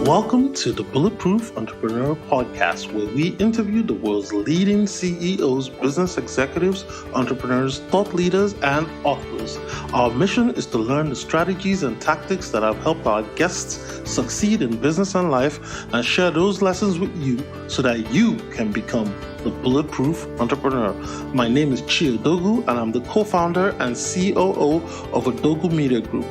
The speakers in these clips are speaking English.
Welcome to the Bulletproof Entrepreneur Podcast, where we interview the world's leading CEOs, business executives, entrepreneurs, thought leaders, and authors. Our mission is to learn the strategies and tactics that have helped our guests succeed in business and life and share those lessons with you so that you can become the Bulletproof Entrepreneur. My name is Chi Odogu, and I'm the co-founder and COO of Odogu Media Group.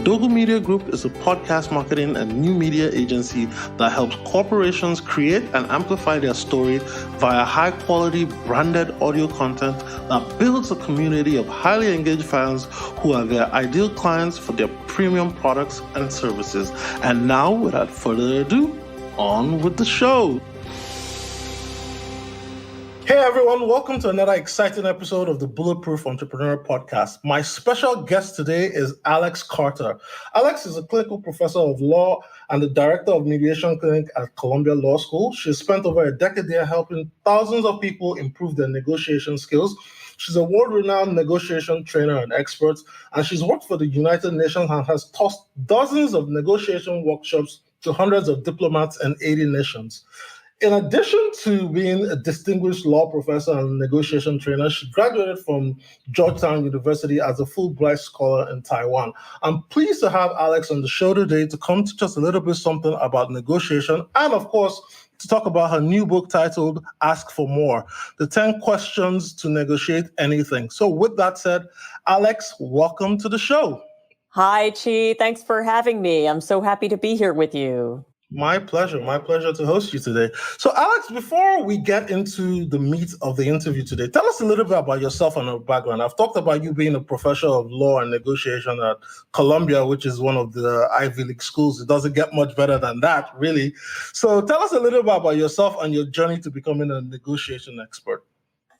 Odogu Media Group is a podcast marketing and new media agency that helps corporations create and amplify their story via high-quality branded audio content that builds a community of highly engaged fans who are their ideal clients for their premium products and services. And now, without further ado, on with the show. Hey everyone, welcome to another exciting episode of the Bulletproof Entrepreneur Podcast. My special guest today is Alex Carter. Alex is a clinical professor of law and the director of Mediation Clinic at Columbia Law School. She's spent over a decade there helping thousands of people improve their negotiation skills. She's a world-renowned negotiation trainer and expert, and she's worked for the United Nations and has taught dozens of negotiation workshops to hundreds of diplomats in 80 nations. In addition to being a distinguished law professor and negotiation trainer, she graduated from Georgetown University as a Fulbright scholar in Taiwan. I'm pleased to have Alex on the show today to come teach us a little bit something about negotiation and, of course, to talk about her new book titled Ask for More, the 10 Questions to Negotiate Anything. So with that said, Alex, welcome to the show. Hi, Chi. Thanks for having me. I'm so happy to be here with you. My pleasure to host you today. So Alex, before we get into the meat of the interview today, tell us a little bit about yourself and your background. I've talked about you being a professor of law and negotiation at Columbia, which is one of the Ivy League schools. It doesn't get much better than that, really. So tell us a little bit about yourself and your journey to becoming a negotiation expert.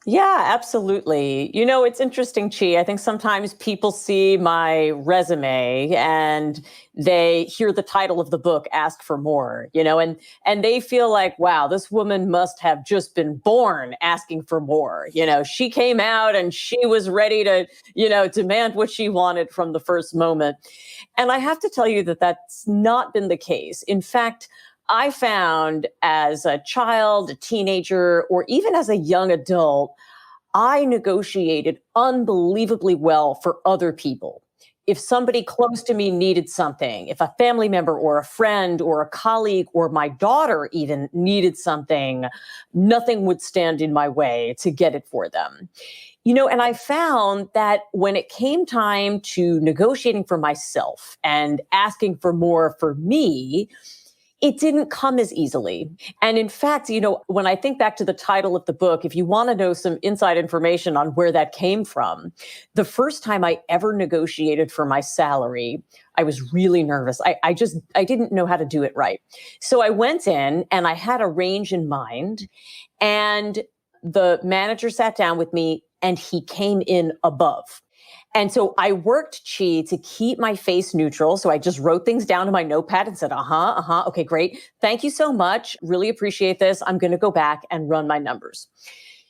Yeah, absolutely. You know, it's interesting, Chi. I think sometimes people see my resume and they hear the title of the book, Ask for More, and they feel like, wow, this woman must have just been born asking for more. She came out and she was ready to, demand what she wanted from the first moment. And I have to tell you that that's not been the case. In fact, I found as a child, a teenager, or even as a young adult, I negotiated unbelievably well for other people. If somebody close to me needed something, if a family member or a friend or a colleague or my daughter even needed something, nothing would stand in my way to get it for them. And I found that when it came time to negotiating for myself and asking for more for me, it didn't come as easily. And in fact, when I think back to the title of the book, if you want to know some inside information on where that came from, the first time I ever negotiated for my salary, I was really nervous. I didn't know how to do it right. So I went in and I had a range in mind, and the manager sat down with me and he came in above. And so I worked, Chi, to keep my face neutral. So I just wrote things down in my notepad and said, okay, great. Thank you so much. Really appreciate this. I'm going to go back and run my numbers.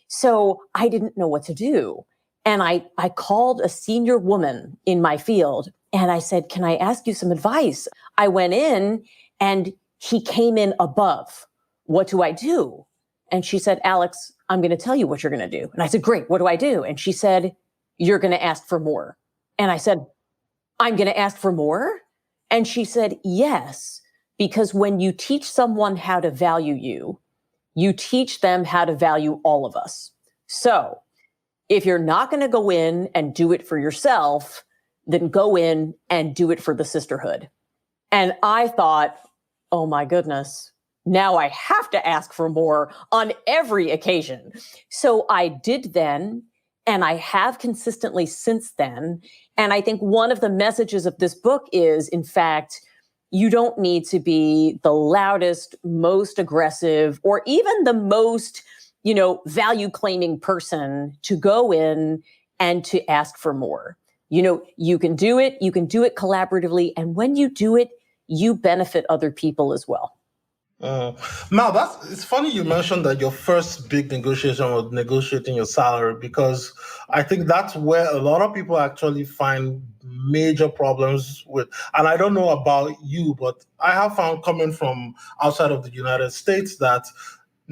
So I didn't know what to do. And I called a senior woman in my field and I said, can I ask you some advice? I went in and he came in above. What do I do? And she said, Alex, I'm going to tell you what you're going to do. And I said, great. What do I do? And she said, you're going to ask for more. And I said, I'm going to ask for more? And she said, yes, because when you teach someone how to value you, you teach them how to value all of us. So if you're not going to go in and do it for yourself, then go in and do it for the sisterhood. And I thought, oh my goodness, now I have to ask for more on every occasion. So I did then. And I have consistently since then. And I think one of the messages of this book is, in fact, you don't need to be the loudest, most aggressive, or even the most, value claiming person to go in and to ask for more. You can do it. You can do it collaboratively. And when you do it, you benefit other people as well. Now, it's funny you mentioned that your first big negotiation was negotiating your salary, because I think that's where a lot of people actually find major problems with. And I don't know about you, but I have found, coming from outside of the United States, that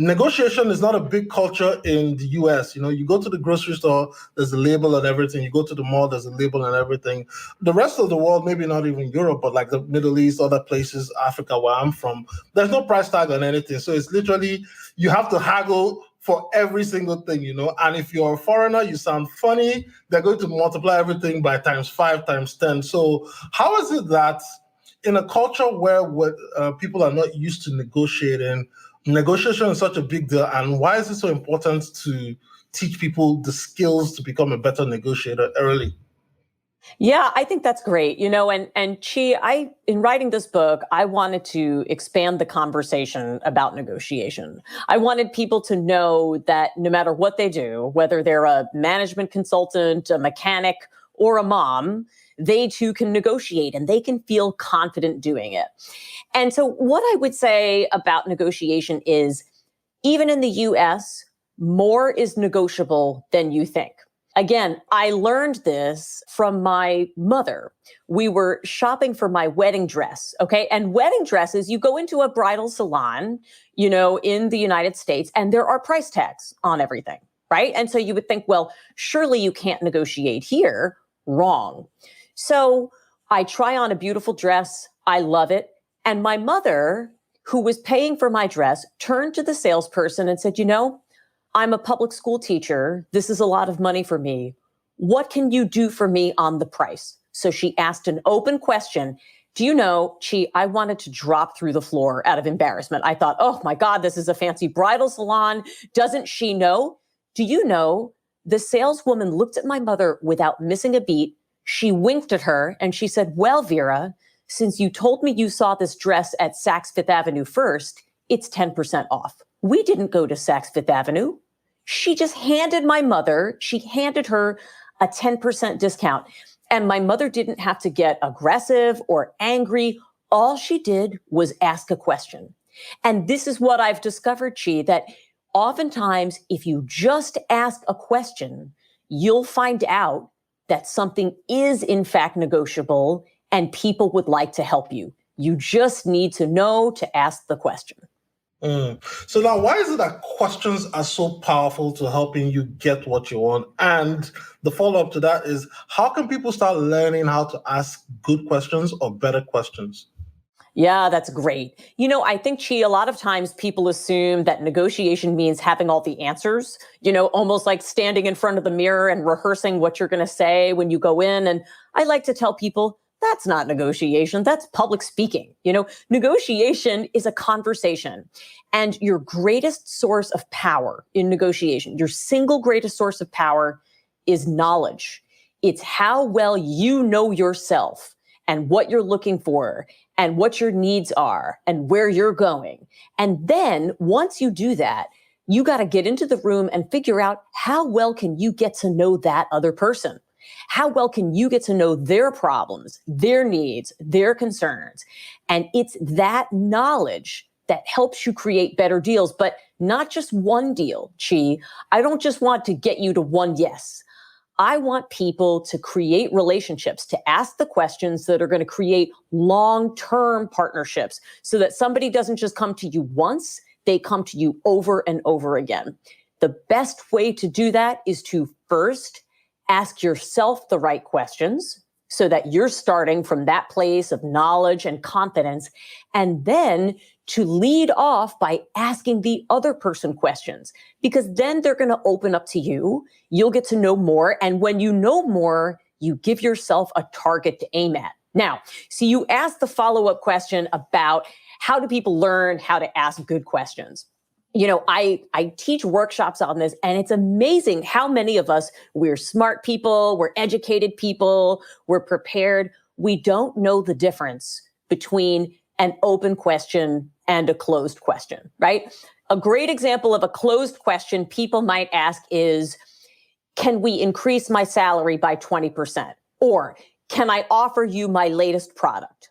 negotiation is not a big culture in the US. You know, you go to the grocery store, there's a label and everything. You go to the mall, there's a label and everything. The rest of the world, maybe not even Europe, but like the Middle East, other places, Africa, where I'm from, there's no price tag on anything. So it's literally, you have to haggle for every single thing, you know. And if you're a foreigner, you sound funny, they're going to multiply everything by times 5, times 10. So how is it that in a culture where people are not used to negotiating, negotiation is such a big deal, and why is it so important to teach people the skills to become a better negotiator early? Yeah, I think that's great. And Chi, in writing this book, I wanted to expand the conversation about negotiation. I wanted people to know that no matter what they do, whether they're a management consultant, a mechanic, or a mom, they too can negotiate and they can feel confident doing it. And so what I would say about negotiation is, even in the US, more is negotiable than you think. Again, I learned this from my mother. We were shopping for my wedding dress. Okay. And wedding dresses, you go into a bridal salon, in the United States, and there are price tags on everything. Right. And so you would think, well, surely you can't negotiate here. Wrong. So I try on a beautiful dress. I love it. And my mother, who was paying for my dress, turned to the salesperson and said, I'm a public school teacher. This is a lot of money for me. What can you do for me on the price? So she asked an open question. Do you know, Chi, I wanted to drop through the floor out of embarrassment. I thought, oh my God, this is a fancy bridal salon. Doesn't she know? Do you know, the saleswoman looked at my mother without missing a beat. She winked at her and she said, well, Vera, since you told me you saw this dress at Saks Fifth Avenue first, it's 10% off. We didn't go to Saks Fifth Avenue. She just handed her a 10% discount. And my mother didn't have to get aggressive or angry. All she did was ask a question. And this is what I've discovered, Chi, that oftentimes if you just ask a question, you'll find out that something is in fact negotiable and people would like to help you. You just need to know to ask the question. So now, why is it that questions are so powerful to helping you get what you want? And the follow-up to that is, how can people start learning how to ask good questions or better questions? Yeah, that's great. I think, Chi, a lot of times people assume that negotiation means having all the answers, almost like standing in front of the mirror and rehearsing what you're going to say when you go in. And I like to tell people, that's not negotiation. That's public speaking. Negotiation is a conversation. And your greatest source of power in negotiation, your single greatest source of power, is knowledge. It's how well you know yourself and what you're looking for and what your needs are and where you're going. And then once you do that, you got to get into the room and figure out, how well can you get to know that other person? How well can you get to know their problems, their needs, their concerns? And it's that knowledge that helps you create better deals, but not just one deal, Chi. I don't just want to get you to one yes. I want people to create relationships, to ask the questions that are going to create long-term partnerships, so that somebody doesn't just come to you once, they come to you over and over again. The best way to do that is to first ask yourself the right questions, so that you're starting from that place of knowledge and confidence, and then to lead off by asking the other person questions, because then they're going to open up to you. You'll get to know more. And when you know more, you give yourself a target to aim at. Now, so you asked the follow-up question about, how do people learn how to ask good questions? I teach workshops on this, and it's amazing how many of us, we're smart people, we're educated people, we're prepared. We don't know the difference between an open question and a closed question, right? A great example of a closed question people might ask is, can we increase my salary by 20%? Or can I offer you my latest product?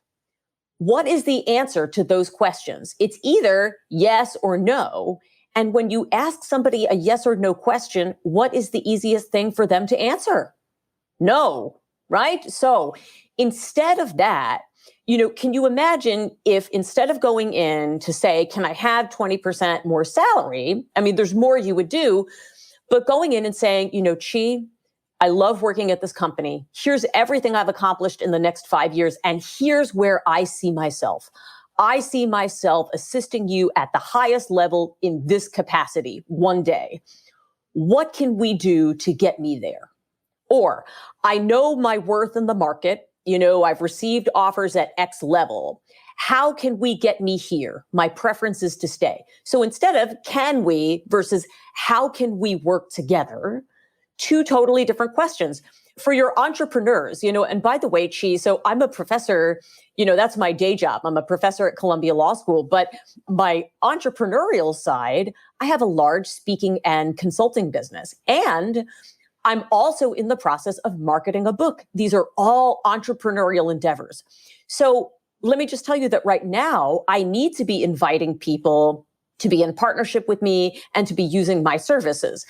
What is the answer to those questions? It's either yes or no. And when you ask somebody a yes or no question, what is the easiest thing for them to answer? No, right? So instead of that, can you imagine if instead of going in to say, can I have 20% more salary? I mean, there's more you would do, but going in and saying, Chi, I love working at this company. Here's everything I've accomplished in the next 5 years. And here's where I see myself. I see myself assisting you at the highest level in this capacity one day. What can we do to get me there? Or I know my worth in the market. I've received offers at X level. How can we get me here? My preference is to stay. So instead of can we versus how can we work together, two totally different questions. For your entrepreneurs, and by the way, Chi, so I'm a professor, that's my day job. I'm a professor at Columbia Law School, but my entrepreneurial side, I have a large speaking and consulting business. And I'm also in the process of marketing a book. These are all entrepreneurial endeavors. So let me just tell you that right now, I need to be inviting people to be in partnership with me and to be using my services.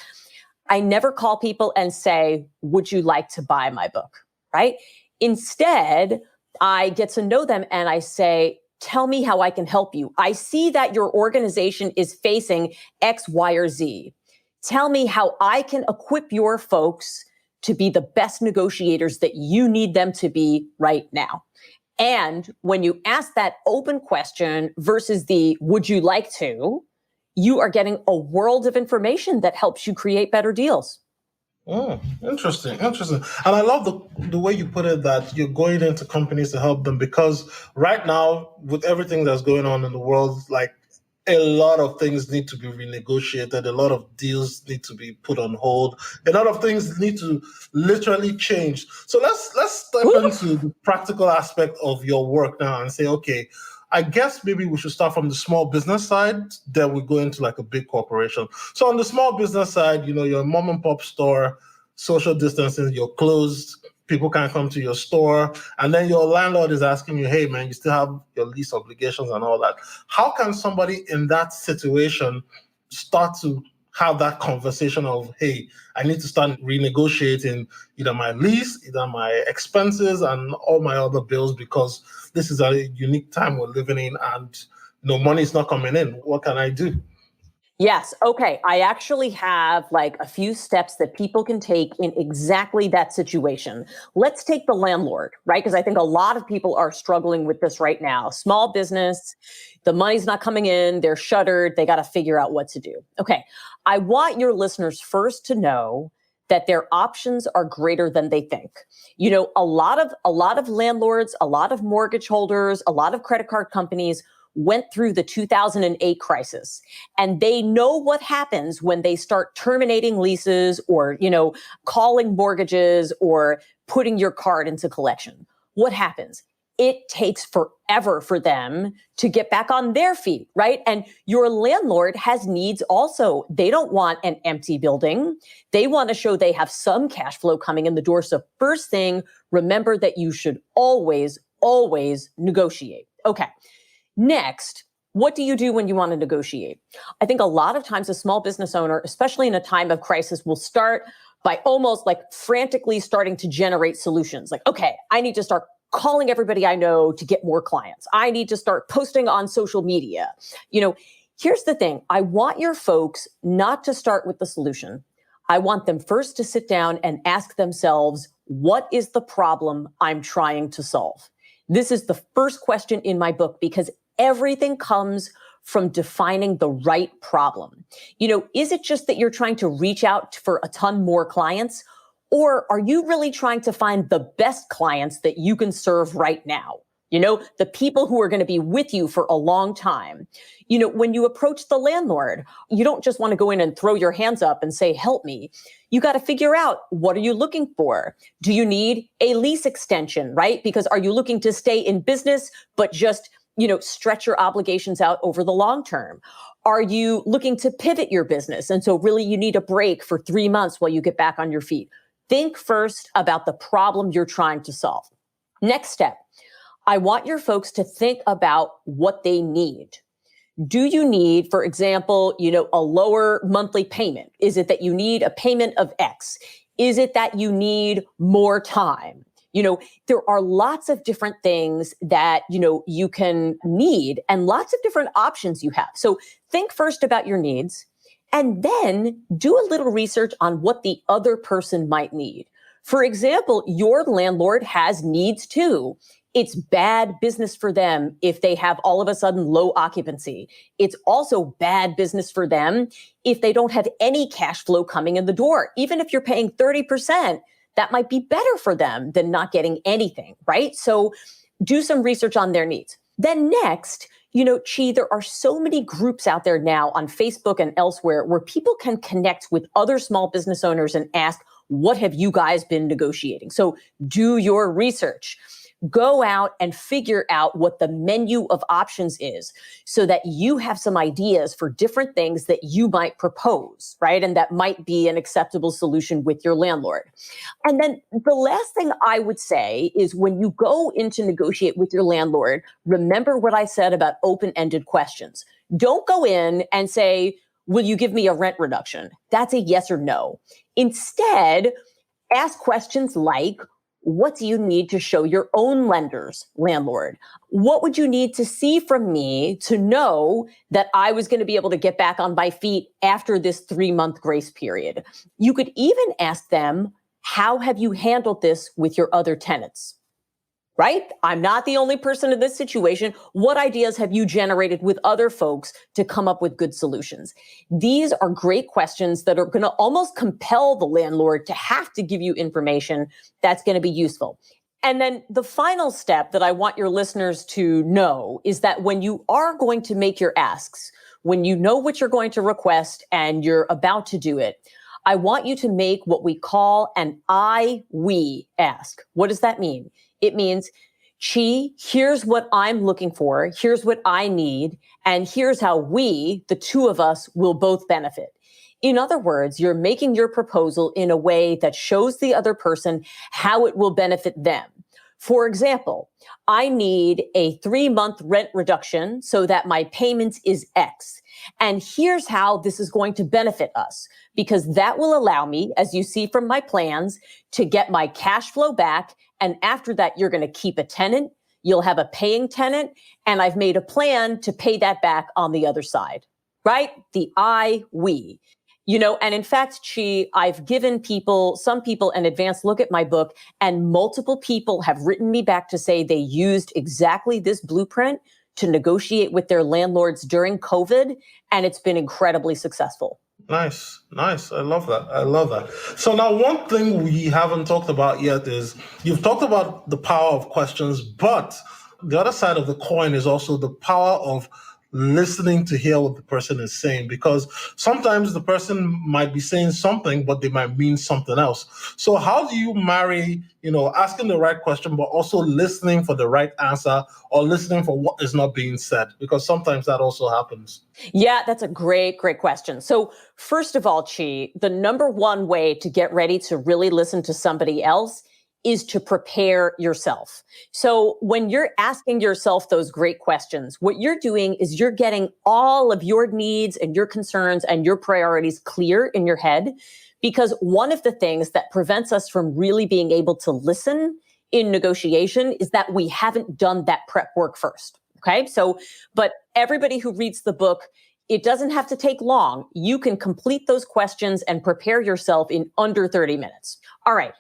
I never call people and say, would you like to buy my book, right? Instead, I get to know them and I say, tell me how I can help you. I see that your organization is facing X, Y, or Z. Tell me how I can equip your folks to be the best negotiators that you need them to be right now. And when you ask that open question versus the would you like to, you are getting a world of information that helps you create better deals. Interesting. And I love the way you put it that you're going into companies to help them, because right now, with everything that's going on in the world, like a lot of things need to be renegotiated, a lot of deals need to be put on hold, a lot of things need to literally change. So let's step into the practical aspect of your work now and say, okay, I guess maybe we should start from the small business side, then we go into like a big corporation. So on the small business side, you're a mom and pop store, social distancing, you're closed, people can't come to your store, and then your landlord is asking you, hey man, you still have your lease obligations and all that. How can somebody in that situation start to have that conversation of, hey, I need to start renegotiating either my lease, either my expenses and all my other bills, because this is a unique time we're living in and money is not coming in. What can I do? Yes. Okay. I actually have like a few steps that people can take in exactly that situation. Let's take the landlord, right? Because I think a lot of people are struggling with this right now. Small business, the money's not coming in, they're shuttered, they got to figure out what to do. Okay. I want your listeners first to know that their options are greater than they think. A lot of landlords, a lot of mortgage holders, a lot of credit card companies went through the 2008 crisis, and they know what happens when they start terminating leases or, calling mortgages or putting your card into collection. What happens? It takes forever for them to get back on their feet, right? And your landlord has needs also. They don't want an empty building. They want to show they have some cash flow coming in the door. So first thing, remember that you should always, always negotiate. Okay. Next, what do you do when you want to negotiate? I think a lot of times a small business owner, especially in a time of crisis, will start by almost like frantically starting to generate solutions. Like, okay, I need to start calling everybody I know to get more clients. I need to start posting on social media. Here's the thing. I want your folks not to start with the solution. I want them first to sit down and ask themselves, what is the problem I'm trying to solve? This is the first question in my book, because everything comes from defining the right problem. Is it just that you're trying to reach out for a ton more clients? Or are you really trying to find the best clients that you can serve right now? The people who are going to be with you for a long time. When you approach the landlord, you don't just want to go in and throw your hands up and say, help me. You got to figure out, what are you looking for? Do you need a lease extension, right? Because are you looking to stay in business, but just stretch your obligations out over the long term? Are you looking to pivot your business? And so really you need a break for 3 months while you get back on your feet. Think first about the problem you're trying to solve. Next step, I want your folks to think about what they need. Do you need, for example, a lower monthly payment? Is it that you need a payment of X? Is it that you need more time? There are lots of different things that, you can need and lots of different options you have. So think first about your needs and then do a little research on what the other person might need. For example, your landlord has needs too. It's bad business for them if they have all of a sudden low occupancy. It's also bad business for them if they don't have any cash flow coming in the door. Even if you're paying 30%, that might be better for them than not getting anything, right? So do some research on their needs. Then next, Chi, there are so many groups out there now on Facebook and elsewhere where people can connect with other small business owners and ask, what have you guys been negotiating? So do your research. Go out and figure out what the menu of options is so that you have some ideas for different things that you might propose, right? And that might be an acceptable solution with your landlord. And then the last thing I would say is when you go in to negotiate with your landlord, remember what I said about open-ended questions. Don't go in and say, will you give me a rent reduction? That's a yes or no. Instead, ask questions like, what do you need to show your own lender's landlord? What would you need to see from me to know that I was going to be able to get back on my feet after this 3-month grace period? You could even ask them, how have you handled this with your other tenants? Right? I'm not the only person in this situation. What ideas have you generated with other folks to come up with good solutions? These are great questions that are going to almost compel the landlord to have to give you information that's going to be useful. And then the final step that I want your listeners to know is that when you are going to make your asks, when you know what you're going to request and you're about to do it, I want you to make what we call an we ask. What does that mean? It means, Chi, here's what I'm looking for, here's what I need, and here's how we, the two of us, will both benefit. In other words, you're making your proposal in a way that shows the other person how it will benefit them. For example, I need a 3-month rent reduction so that my payment is X. And here's how this is going to benefit us, because that will allow me, as you see from my plans, to get my cash flow back. And after that, you're going to keep a tenant, you'll have a paying tenant, and I've made a plan to pay that back on the other side, right? The we. And in fact, Chi, I've given some people an advanced look at my book, and multiple people have written me back to say they used exactly this blueprint to negotiate with their landlords during COVID, and it's been incredibly successful. Nice. I love that. So now one thing we haven't talked about yet is you've talked about the power of questions, but the other side of the coin is also the power of listening to hear what the person is saying, because sometimes the person might be saying something, but they might mean something else. So how do you marry, asking the right question, but also listening for the right answer or listening for what is not being said? Because sometimes that also happens. Yeah, that's a great question. So first of all, Chi, the number one way to get ready to really listen to somebody else is to prepare yourself. So when you're asking yourself those great questions, what you're doing is you're getting all of your needs and your concerns and your priorities clear in your head. Because one of the things that prevents us from really being able to listen in negotiation is that we haven't done that prep work first. Okay. But everybody who reads the book, it doesn't have to take long. You can complete those questions and prepare yourself in under 30 minutes. All right.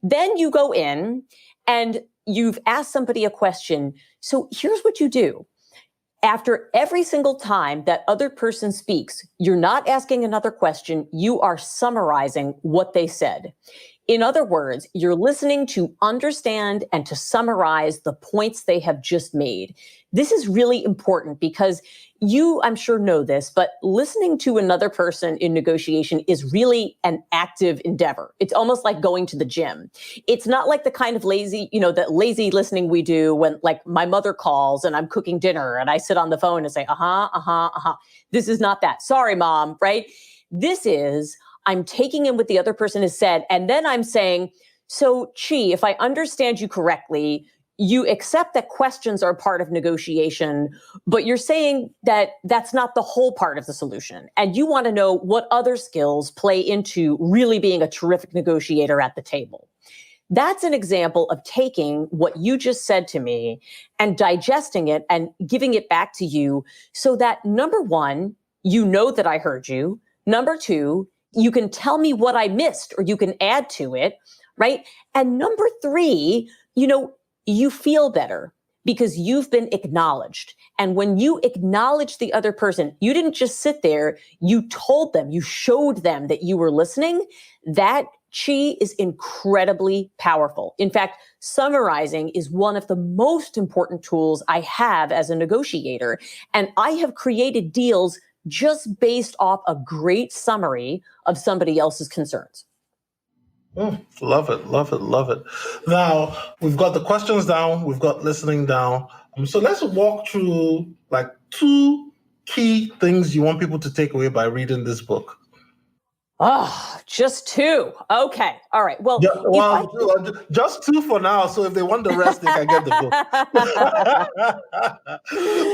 Then you go in and you've asked somebody a question. So here's what you do. After every single time that other person speaks, you're not asking another question. You are summarizing what they said. In other words, you're listening to understand and to summarize the points they have just made. This is really important because you, I'm sure, know this, but listening to another person in negotiation is really an active endeavor. It's almost like going to the gym. It's not like the kind of lazy listening we do when, like, my mother calls and I'm cooking dinner and I sit on the phone and say, This is not that. Sorry, Mom, right? This is, I'm taking in what the other person has said, and then I'm saying, so Chi, if I understand you correctly, you accept that questions are part of negotiation, but you're saying that that's not the whole part of the solution. And you want to know what other skills play into really being a terrific negotiator at the table. That's an example of taking what you just said to me and digesting it and giving it back to you so that, number one, you know that I heard you. Number two, you can tell me what I missed or you can add to it, right? And number three, you feel better because you've been acknowledged. And when you acknowledge the other person, you didn't just sit there, you told them, you showed them that you were listening. That, Chi, is incredibly powerful. In fact, summarizing is one of the most important tools I have as a negotiator. And I have created deals just based off a great summary of somebody else's concerns. Love it, love it, love it. Now, we've got the questions down, we've got listening down. So let's walk through like 2 key things you want people to take away by reading this book. Oh, just 2. Okay. All right. Well, just 2 for now. So if they want the rest, they can get the book.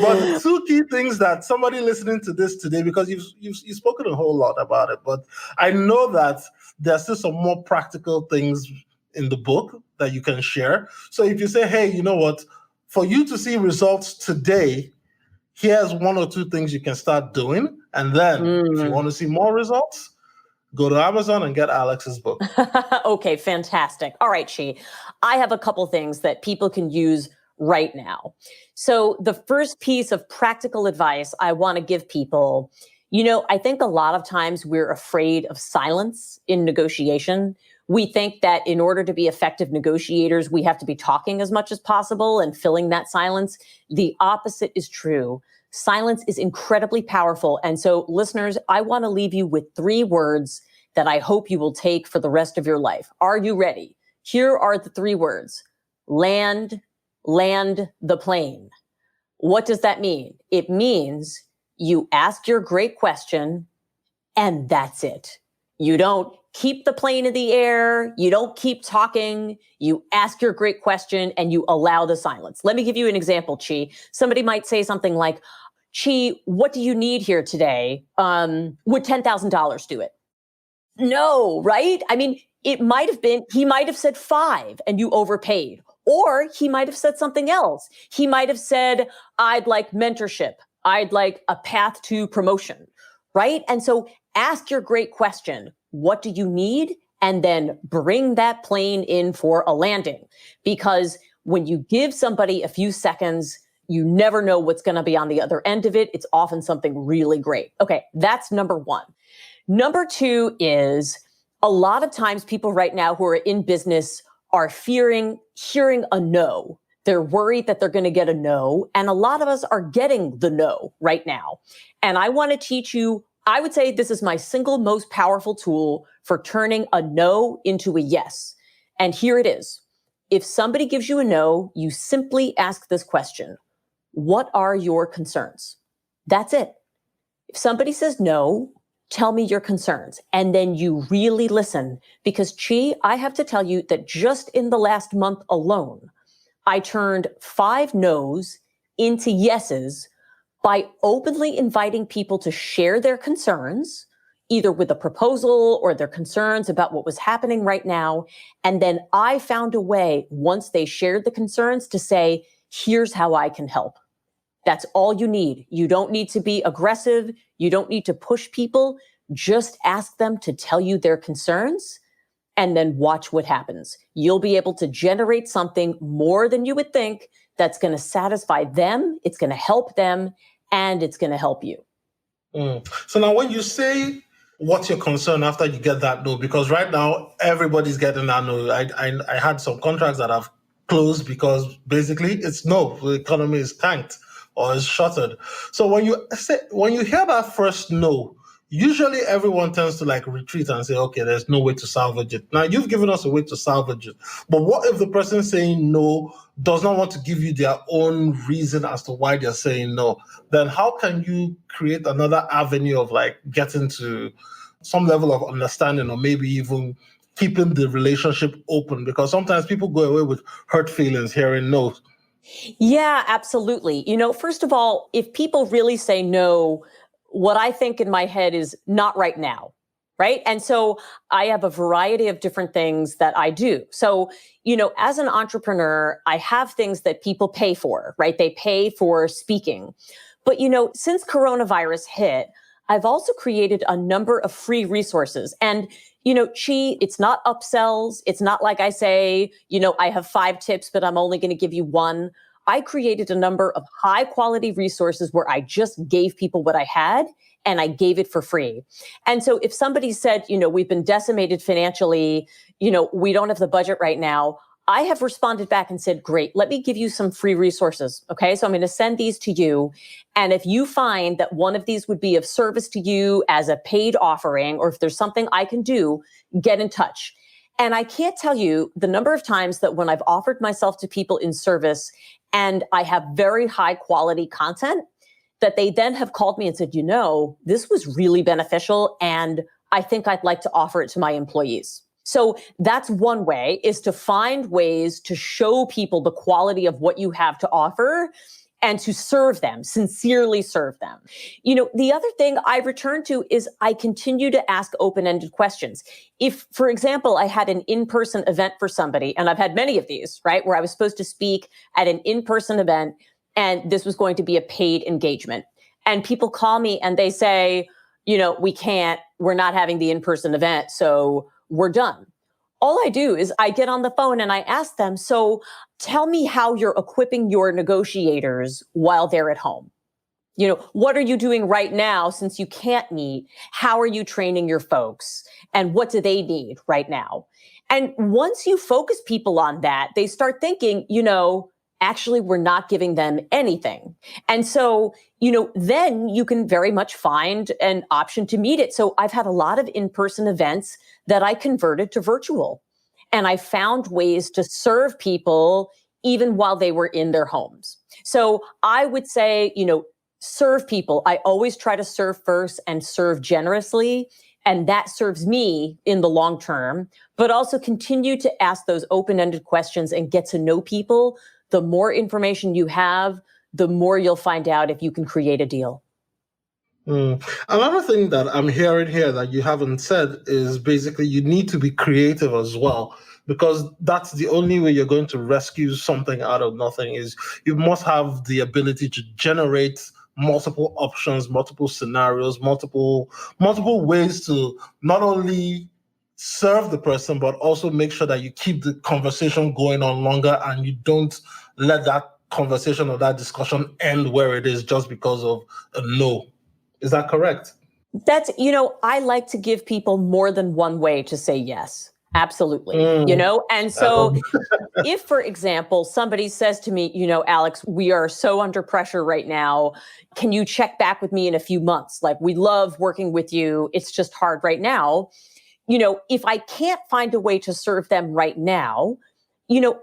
But the 2 key things that somebody listening to this today, because you've spoken a whole lot about it, but I know that there's still some more practical things in the book that you can share. So if you say, hey, you know what, for you to see results today, here's 1 or 2 things you can start doing. And then if you want to see more results, go to Amazon and get Alex's book. Okay, fantastic. All right, Chi. I have a couple things that people can use right now. So the first piece of practical advice I want to give people, I think a lot of times we're afraid of silence in negotiation. We think that in order to be effective negotiators, we have to be talking as much as possible and filling that silence. The opposite is true. Silence is incredibly powerful. And so, listeners, I want to leave you with 3 words that I hope you will take for the rest of your life. Are you ready? Here are the 3 words. Land the plane. What does that mean? It means you ask your great question, and that's it. You don't keep the plane in the air. You don't keep talking. You ask your great question, and you allow the silence. Let me give you an example, Chi. Somebody might say something like, Chi, what do you need here today? Would $10,000 do it? No, right? I mean, he might have said 5 and you overpaid. Or he might have said something else. He might have said, I'd like mentorship. I'd like a path to promotion, right? And so ask your great question. What do you need? And then bring that plane in for a landing. Because when you give somebody a few seconds, you never know what's going to be on the other end of it. It's often something really great. Okay, that's number 1. Number 2 is a lot of times people right now who are in business are fearing hearing a no. They're worried that they're going to get a no. And a lot of us are getting the no right now. And I want to teach you, I would say this is my single most powerful tool for turning a no into a yes. And here it is. If somebody gives you a no, you simply ask this question. What are your concerns? That's it. If somebody says no, tell me your concerns. And then you really listen. Because Chi, I have to tell you that just in the last month alone, I turned 5 no's into yeses by openly inviting people to share their concerns, either with a proposal or their concerns about what was happening right now. And then I found a way, once they shared the concerns, to say, here's how I can help. That's all you need. You don't need to be aggressive. You don't need to push people. Just ask them to tell you their concerns and then watch what happens. You'll be able to generate something more than you would think that's going to satisfy them, it's going to help them, and it's going to help you. So now when you say what's your concern after you get that no, because right now everybody's getting that no. I had some contracts that have closed because basically it's no, the economy is tanked or is shuttered. So when you hear that first no, usually everyone tends to like retreat and say, okay, there's no way to salvage it. Now you've given us a way to salvage it. But what if the person saying no does not want to give you their own reason as to why they're saying no? Then how can you create another avenue of like getting to some level of understanding or maybe even keeping the relationship open? Because sometimes people go away with hurt feelings hearing no. Yeah, absolutely. First of all, if people really say no, what I think in my head is not right now. Right. And so I have a variety of different things that I do. So, as an entrepreneur, I have things that people pay for, right? They pay for speaking. But, since coronavirus hit, I've also created a number of free resources. And, it's not upsells. It's not like I say, I have 5 tips, but I'm only going to give you one. I created a number of high quality resources where I just gave people what I had and I gave it for free. And so if somebody said, we've been decimated financially, we don't have the budget right now, I have responded back and said, great, let me give you some free resources. Okay. So I'm going to send these to you. And if you find that one of these would be of service to you as a paid offering, or if there's something I can do, get in touch. And I can't tell you the number of times that when I've offered myself to people in service and I have very high quality content, that they then have called me and said, this was really beneficial and I think I'd like to offer it to my employees. So that's one way, is to find ways to show people the quality of what you have to offer and to serve them, sincerely serve them. The other thing I return to is I continue to ask open-ended questions. If, for example, I had an in-person event for somebody, and I've had many of these, right, where I was supposed to speak at an in-person event, and this was going to be a paid engagement. And people call me and they say, we're not having the in-person event, so we're done. All I do is I get on the phone and I ask them, so tell me how you're equipping your negotiators while they're at home. What are you doing right now since you can't meet? How are you training your folks? And what do they need right now? And once you focus people on that, they start thinking, actually, we're not giving them anything. And so, then you can very much find an option to meet it. So I've had a lot of in-person events that I converted to virtual. And I found ways to serve people even while they were in their homes. So I would say, serve people. I always try to serve first and serve generously. And that serves me in the long term, but also continue to ask those open-ended questions and get to know people. The more information you have, the more you'll find out if you can create a deal. Another thing that I'm hearing here that you haven't said is basically you need to be creative as well, because that's the only way you're going to rescue something out of nothing. Is you must have the ability to generate multiple options, multiple scenarios, multiple ways to not only serve the person, but also make sure that you keep the conversation going on longer and you don't let that conversation or that discussion end where it is just because of a no. Is that correct? That's, I like to give people more than one way to say yes. Absolutely. And so if, for example, somebody says to me, Alex, we are so under pressure right now. Can you check back with me in a few months? Like, we love working with you. It's just hard right now. If I can't find a way to serve them right now,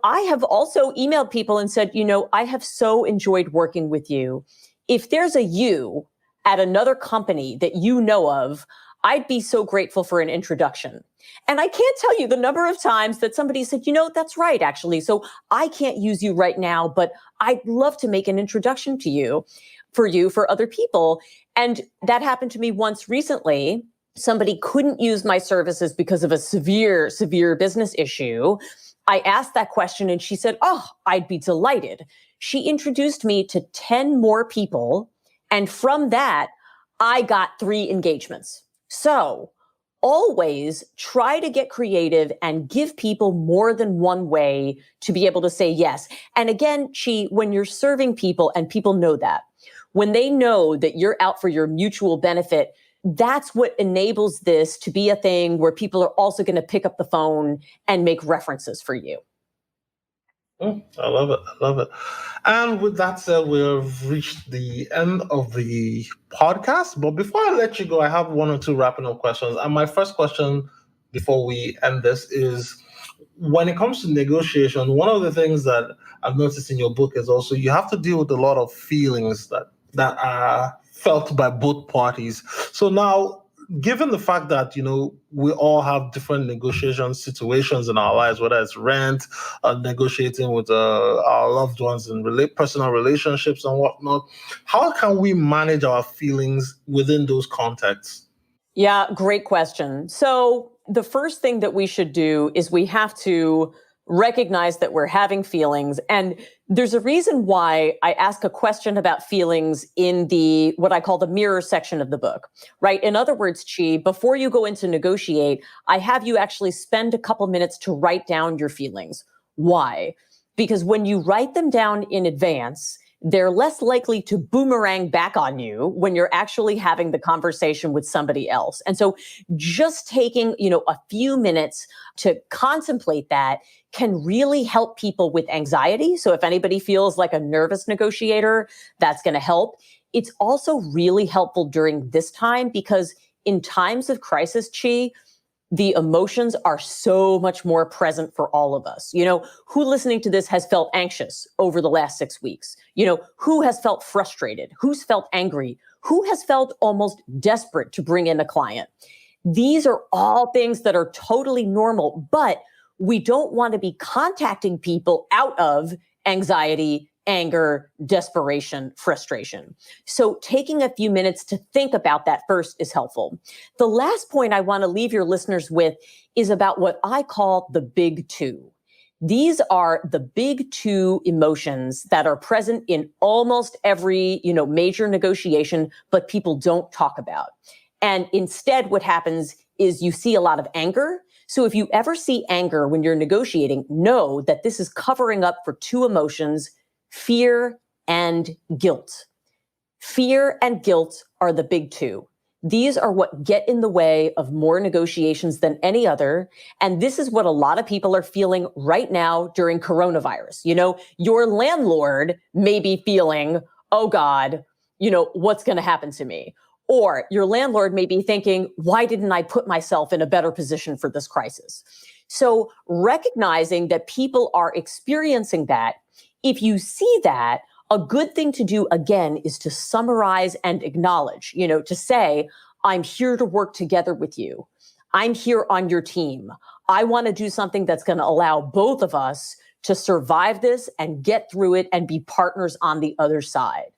I have also emailed people and said, I have so enjoyed working with you. If there's a you at another company that you know of, I'd be so grateful for an introduction. And I can't tell you the number of times that somebody said, that's right, actually. So I can't use you right now, but I'd love to make an introduction to you for other people. And that happened to me once recently. Somebody couldn't use my services because of a severe business issue. I asked that question and she said, oh, I'd be delighted. She introduced me to 10 more people. And from that, I got 3 engagements. So always try to get creative and give people more than one way to be able to say yes. And again, when you're serving people and people know that, when they know that you're out for your mutual benefit, that's what enables this to be a thing where people are also going to pick up the phone and make references for you. I love it. And with that said, we've reached the end of the podcast. But before I let you go, I have 1 or 2 wrapping up questions. And my first question before we end this is, when it comes to negotiation, one of the things that I've noticed in your book is also you have to deal with a lot of feelings that are felt by both parties. So now, given the fact that, we all have different negotiation situations in our lives, whether it's rent, negotiating with our loved ones and personal relationships and whatnot, how can we manage our feelings within those contexts? Yeah, great question. So the first thing that we should do is we have to recognize that we're having feelings. And there's a reason why I ask a question about feelings in the what I call the mirror section of the book, right? In other words, Chi, before you go into negotiate, I have you actually spend a couple minutes to write down your feelings. Why? Because when you write them down in advance, they're less likely to boomerang back on you when you're actually having the conversation with somebody else. And so just taking, a few minutes to contemplate that can really help people with anxiety. So if anybody feels like a nervous negotiator, that's going to help. It's also really helpful during this time because in times of crisis, Chi, the emotions are so much more present for all of us. Who listening to this has felt anxious over the last 6 weeks? Who has felt frustrated? Who's felt angry? Who has felt almost desperate to bring in a client? These are all things that are totally normal, but we don't want to be contacting people out of anxiety, anger, desperation, frustration. So taking a few minutes to think about that first is helpful. The last point I want to leave your listeners with is about what I call the big two. These are the big two emotions that are present in almost every, major negotiation, but people don't talk about. And instead, what happens is you see a lot of anger. So if you ever see anger when you're negotiating, know that this is covering up for two emotions, fear and guilt. Fear and guilt are the big two. These are what get in the way of more negotiations than any other. And this is what a lot of people are feeling right now during coronavirus. Your landlord may be feeling, oh God, what's going to happen to me? Or your landlord may be thinking, why didn't I put myself in a better position for this crisis? So recognizing that people are experiencing that, if you see that, a good thing to do again is to summarize and acknowledge, to say, I'm here to work together with you. I'm here on your team. I want to do something that's going to allow both of us to survive this and get through it and be partners on the other side.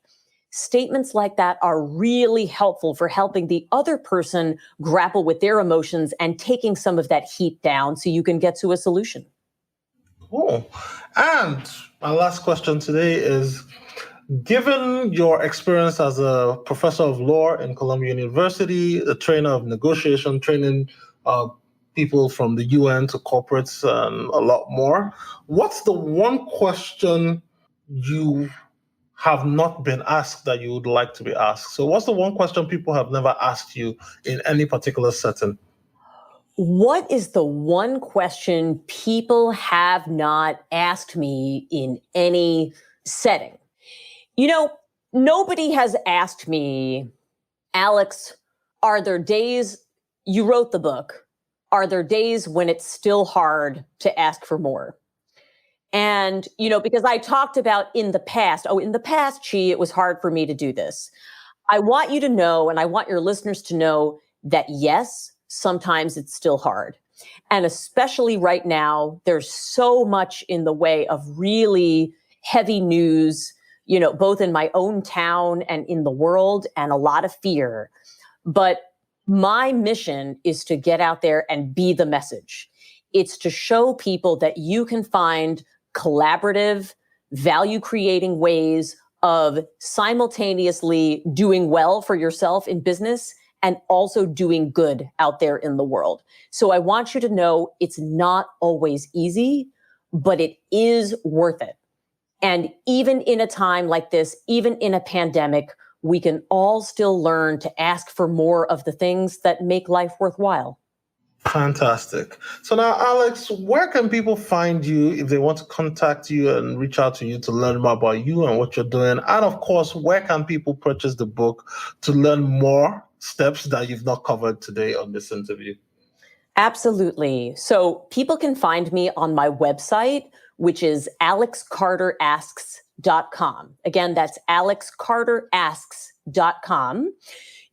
Statements like that are really helpful for helping the other person grapple with their emotions and taking some of that heat down so you can get to a solution. Cool. And my last question today is, given your experience as a professor of law in Columbia University, a trainer of negotiation, training people from the UN to corporates and a lot more, what's the one question you have not been asked that you would like to be asked? So what's the one question people have never asked you in any particular setting? What is the one question people have not asked me in any setting? Nobody has asked me, Alex, are there days, you wrote the book, are there days when it's still hard to ask for more? And, because I talked about in the past, Chi, it was hard for me to do this. I want you to know, and I want your listeners to know that yes, sometimes it's still hard. And especially right now, there's so much in the way of really heavy news, both in my own town and in the world, and a lot of fear. But my mission is to get out there and be the message. It's to show people that you can find collaborative, value-creating ways of simultaneously doing well for yourself in business and also doing good out there in the world. So I want you to know it's not always easy, but it is worth it. And even in a time like this, even in a pandemic, we can all still learn to ask for more of the things that make life worthwhile. Fantastic. So now, Alex, where can people find you if they want to contact you and reach out to you to learn more about you and what you're doing? And of course, where can people purchase the book to learn more steps that you've not covered today on this interview? Absolutely. So people can find me on my website, which is alexcarterasks.com. alexcarterasks.com. Again, that's alexcarterasks.com.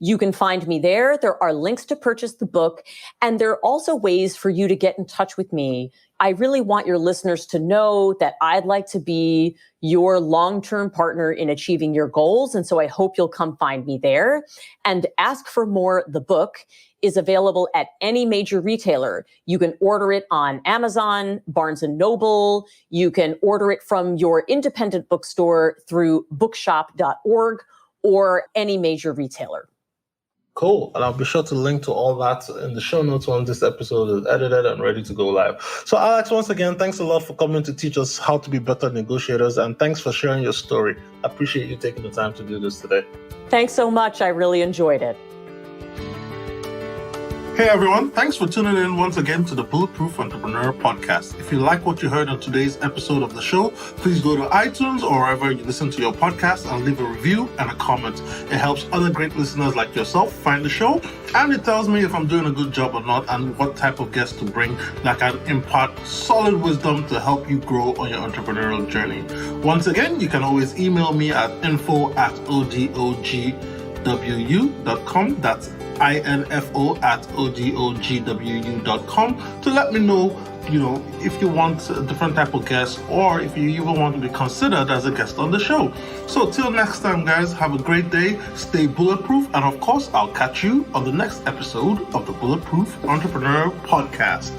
You can find me there. There are links to purchase the book, and there are also ways for you to get in touch with me. I really want your listeners to know that I'd like to be your long-term partner in achieving your goals. And so I hope you'll come find me there. And Ask for More, the book, is available at any major retailer. You can order it on Amazon, Barnes & Noble. You can order it from your independent bookstore through bookshop.org or any major retailer. Cool. And I'll be sure to link to all that in the show notes when this episode is edited and ready to go live. So, Alex, once again, thanks a lot for coming to teach us how to be better negotiators. And thanks for sharing your story. I appreciate you taking the time to do this today. Thanks so much. I really enjoyed it. Hey everyone, thanks for tuning in once again to the Bulletproof Entrepreneur Podcast. If you like what you heard on today's episode of the show, please go to iTunes or wherever you listen to your podcast and leave a review and a comment. It helps other great listeners like yourself find the show, and it tells me if I'm doing a good job or not and what type of guest to bring that can impart solid wisdom to help you grow on your entrepreneurial journey. Once again, you can always email me at info@odogwu.com. That's info@odogwu.com to let me know, if you want a different type of guest or if you even want to be considered as a guest on the show. So till next time, guys, have a great day, stay bulletproof, and of course, I'll catch you on the next episode of the Bulletproof Entrepreneur Podcast.